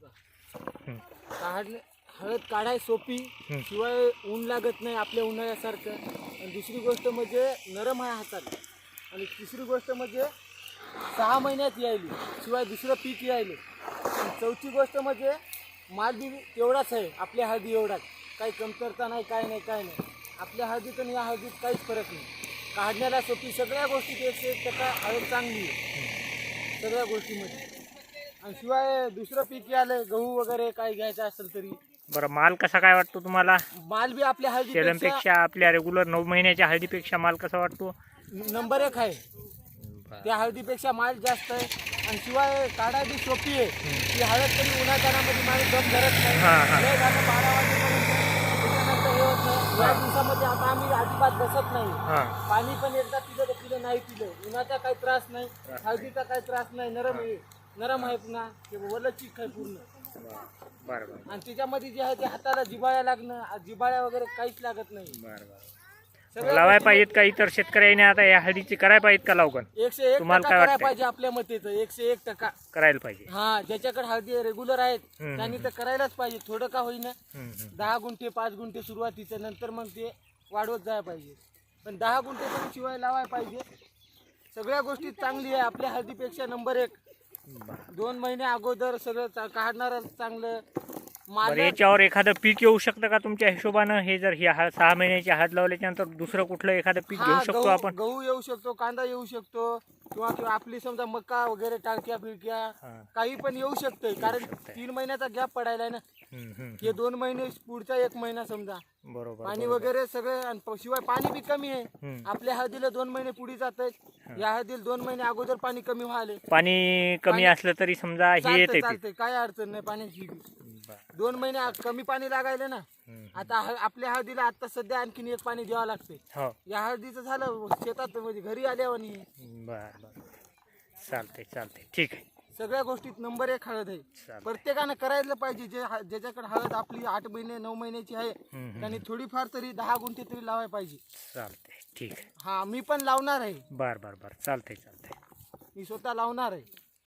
का काढणे हळद काढाय सोपी, शिवाय ऊन लागत नाही आपल्या उन्हाळ्यासारखं. आणि दुसरी गोष्ट म्हणजे नरम आहे हाताला. आणि तिसरी गोष्ट म्हणजे 6 महिन्यात यायली, शिवाय दुसरं पीक यायले. आणि चौथी गोष्ट म्हणजे माल बी तेवढाच आहे आपल्या हळदी एवढाच, काही कमतरता नाही, काय नाही. आपल्या हळदीत आणि या हळदीत काहीच फरक नाही. काढण्याला सोपी, सगळ्या गोष्टीत 101% हळद चांगली आहे सगळ्या गोष्टीमध्ये. आणि शिवाय दुसरं पीक आलं गहू वगैरे काय घ्यायचं असेल तरी. बरं, माल कसा काय वाटतो तुम्हाला? माल बी आपल्या हळदीपेक्षा पेक्षा आपल्या रेग्युलर 9 महिन्याच्या हळदीपेक्षा माल कसा वाटतो? नंबर 1 आहे. त्या हळदीपेक्षा माल जास्त आहे. आणि शिवाय काढा बी सोपी आहे. ती हळद तरी उन्हातानामध्ये माणूस दम धरत नाही. लय झालं 12 वाजेपर्यंत, त्याच्यानंतर हे होत नाही. या दिवसामध्ये आता आम्ही अजिबात बसत नाही. पाणी पण एकदा पिलं तर पिलं, नाही पिलं उन्हाचा काही त्रास नाही, हळदीचा काही त्रास नाही. नरम आहे पुन्हा, ते वलं चीक आहे पूर्ण. बरं. आणि त्याच्यामध्ये जे आहे ते हाताला जिबाळ्या लागणं, जिबाळ्या वगैरे काहीच लागत नाही. लावाय पाहिजेत का इतर शेतकऱ्यांनी आता या हळदीची करायला पाहिजेत का लावून? 101% करायला पाहिजे आपल्या मते तर 101% करायला पाहिजे. हा, ज्याच्याकडे हळदी रेग्युलर आहेत त्यांनी तर करायलाच पाहिजे. थोडं का होईना 10 गुंठे 5 गुंठे सुरुवातीचं, नंतर मग ते वाढवत जायला पाहिजे. पण 10 गुंठे तरी शिवाय लावायला पाहिजे. सगळ्या गोष्टी चांगली आहे आपल्या हळदीपेक्षा नंबर 1. 2 महिने अगोदर सगळं काढणार चांगलं माल. याच्यावर एखादं पीक येऊ शकतं का तुमच्या हिशोबानं? हे जर ही 6 महिन्याची हळद लावल्याच्या नंतर दुसरं कुठलं एखादं पीक घेऊ शकतो आपण? गहू येऊ शकतो, कांदा येऊ शकतो, किंवा आपली समजा मका वगैरे टाळक्या फिरक्या काही पण येऊ शकतंय. कारण 3 महिन्याचा गॅप पडायला ना. हे 2 महिने, पुढचा 1 महिना समजा बरोबर. पाणी वगैरे सगळे. आणि शिवाय पाणी बी कमी आहे. आपल्या हळदीला 2 महिने पुढे जात आहेत, या हळदीला 2 महिने अगोदर पाणी कमी व्हायला. पाणी कमी असलं तरी समजा हे येते, चालते, काय अडचण नाही पाण्याची. 2 महिने कमी पाणी लागायला ना. आता आपल्या हळदीला आता सध्या आणखीन 1 पाणी द्यावं लागते. या हळदीचं झालं शेतात म्हणजे घरी आल्यावर. बरं, चालते, ठीक आहे. सगळ्या गोष्टीत नंबर 1 हळद आहे. प्रत्येकानं करायला पाहिजे. ज्याच्याकडे हळद आपली 8 महिने 9 महिन्याची आहे त्यांनी थोडीफार तरी 10 गुंठे तरी लावायला पाहिजे. चालते, ठीक आहे. हा, मी पण लावणार आहे. बरं, चालते. मी स्वतः लावणार आहे.